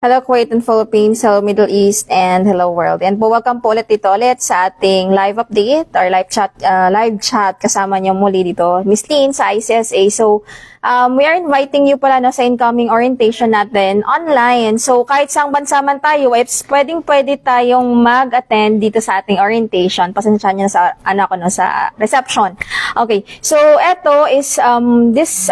Hello Kuwait and Philippines, hello Middle East, and hello world. And po, welcome po ulit dito sa ating live update or live chat kasama niyo muli dito, Miss Lynn sa ICSA. So, we are inviting you pala sa incoming orientation natin online. So, kahit saang bansa man tayo, pwede tayong mag-attend dito sa ating orientation. Pasensya niyo sa sa reception. Okay. So, eto is this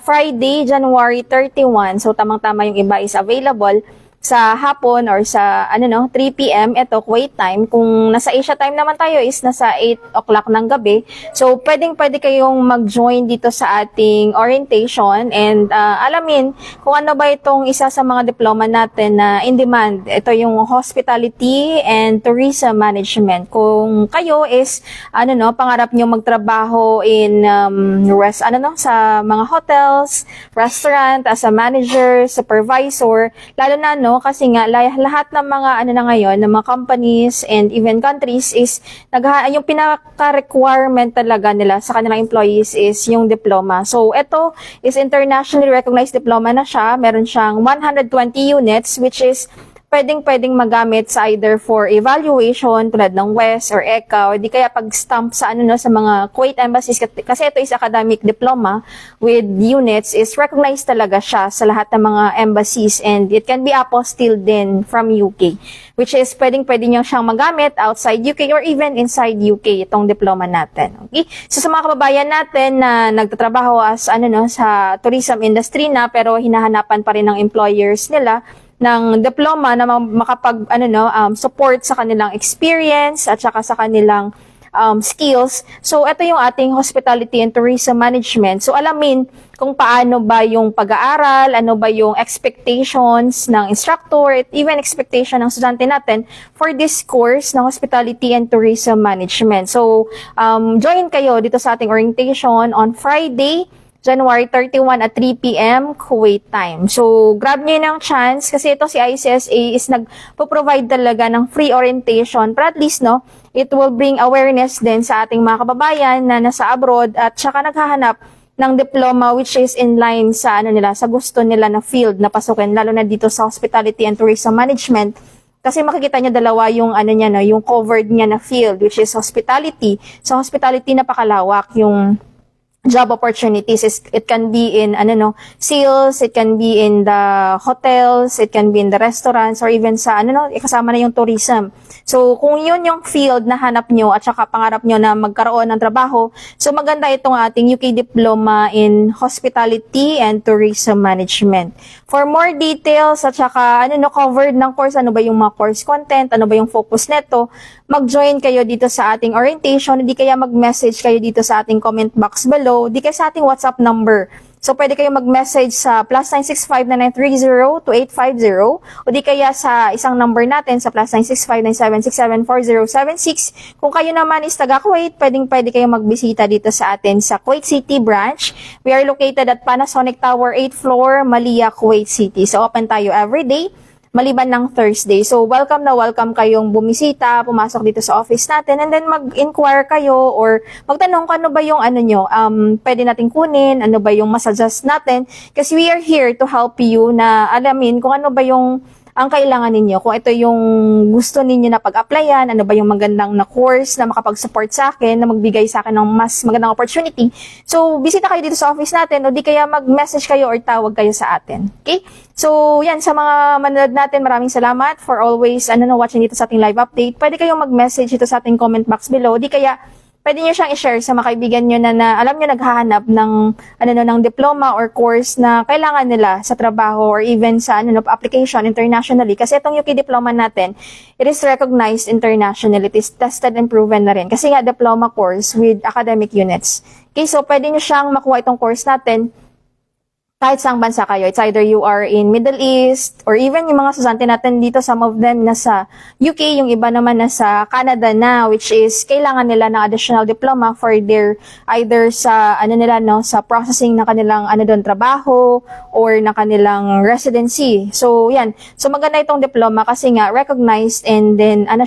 Friday, January 31. So, tamang-tama yung iba is available sa hapon or sa 3 p.m. ito Kuwait time. Kung nasa Asia time naman tayo is nasa 8 o'clock ng gabi. So pwede kayong mag-join dito sa ating orientation and alamin kung ano ba itong isa sa mga diploma natin na in demand. Ito yung Hospitality and Tourism Management. Kung kayo is pangarap nyo magtrabaho in sa mga hotels, restaurant as a manager, supervisor, lalo na kasi nga lahat ng mga ngayon ng mga companies and even countries is yung pinaka-requirement talaga nila sa kanilang employees is yung diploma. So ito is internationally recognized diploma na siya. Meron siyang 120 units which is pwedeng magamit sa either for evaluation tulad ng WES or ECA o di kaya pag-stamp sa sa mga Kuwait embassies kasi ito is academic diploma with units is recognized talaga siya sa lahat ng mga embassies and it can be apostilled din from UK which is pwede niyo siyang magamit outside UK or even inside UK itong diploma natin. Okay? So sa mga kababayan natin na nagtatrabaho as sa tourism industry na pero hinahanapan pa rin ng employers nila ng diploma na makapag support sa kanilang experience at saka sa kanilang skills. So ito yung ating Hospitality and Tourism Management. So alamin kung paano ba yung pag-aaral, ano ba yung expectations ng instructor, at even expectation ng estudyante natin for this course ng Hospitality and Tourism Management. So join kayo dito sa ating orientation on Friday, January 31 at 3 p.m. Kuwait time. So, grab nyo ng chance kasi ito si ICSA is nagpo-provide talaga ng free orientation but at least, it will bring awareness din sa ating mga kababayan na nasa abroad at saka naghahanap ng diploma which is in line sa sa gusto nila na field na pasukin, lalo na dito sa Hospitality and Tourism Management. Kasi makikita niyo dalawa yung yung covered niya na field which is hospitality. So, hospitality napakalawak yung job opportunities. It can be in sales, it can be in the hotels, it can be in the restaurants, or even sa kasama na yung tourism. So kung yun yung field na hanap nyo at saka pangarap nyo na magkaroon ng trabaho, so maganda itong ating UK Diploma in Hospitality and Tourism Management. For more details at saka covered ng course, ano ba yung mga course content, ano ba yung focus neto, mag-join kayo dito sa ating orientation, hindi kaya mag-message kayo dito sa ating comment box below, di kaya sa ating WhatsApp number. So, pwede kayo mag-message sa +965-9930-2850 o di kaya sa isang number natin sa +965-9767-4076. Kung kayo naman is taga-Kuwait, pwede kayo magbisita dito sa atin sa Kuwait City branch. We are located at Panasonic Tower 8th floor, Malia, Kuwait City. So, open tayo everyday maliban ng Thursday. So, welcome na welcome kayong bumisita, pumasok dito sa office natin, and then mag-inquire kayo or magtanong kung ano ba yung pwede natin kunin, ano ba yung masuggest natin. Kasi we are here to help you na alamin kung ano ba yung ang kailangan ninyo. Kung ito yung gusto ninyo na pag-applyan, ano ba yung magandang na course na makapag-support sa akin, na magbigay sa akin ng mas magandang opportunity. So, bisita kayo dito sa office natin o di kaya mag-message kayo or tawag kayo sa atin. Okay? So, yan, sa mga manonood natin, maraming salamat for always watching dito sa ating live update. Pwede kayong mag-message dito sa ating comment box below. Di kaya pwede nyo siyang i-share sa mga kaibigan nyo na alam nyo naghahanap ng ng diploma or course na kailangan nila sa trabaho or even sa application internationally. Kasi itong UK diploma natin, it is recognized internationally. It is tested and proven na rin. Kasi nga diploma course with academic units. Okay, so pwede nyo siyang makuha itong course natin kahit saang bansa kayo. It's either you are in Middle East or even yung mga estudyante natin dito, some of them nasa UK, yung iba naman nasa Canada na, which is kailangan nila ng additional diploma for their either sa sa processing ng kanilang trabaho or na kanilang residency. So yan. So maganda itong diploma kasi nga recognized and then at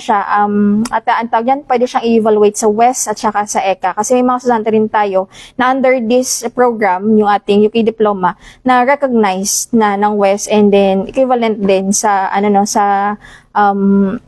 ang tawag yan, pwede siyang i-evaluate sa WES at saka sa ECA. Kasi may mga estudyante rin tayo na under this program, yung ating UK diploma, na recognized na ng West, and then equivalent din sa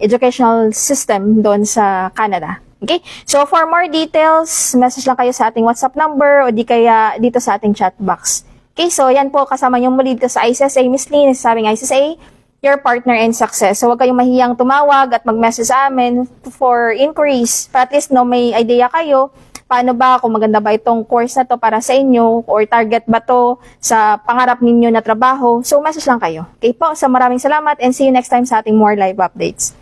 educational system doon sa Canada. Okay? So for more details, message lang kayo sa ating WhatsApp number o di kaya dito sa ating chat box. Okay, so yan po, kasama niyo muli dito sa ICSA, Miss Lynn, sabing ICSA, your partner in success. So huwag kayong mahiyang tumawag at mag-message sa amin for inquiries. Para at least may idea kayo, paano ba, kung maganda ba itong course na to para sa inyo, or target ba to sa pangarap ninyo na trabaho. So message lang kayo. Okay po, so maraming salamat and see you next time sa ating more live updates.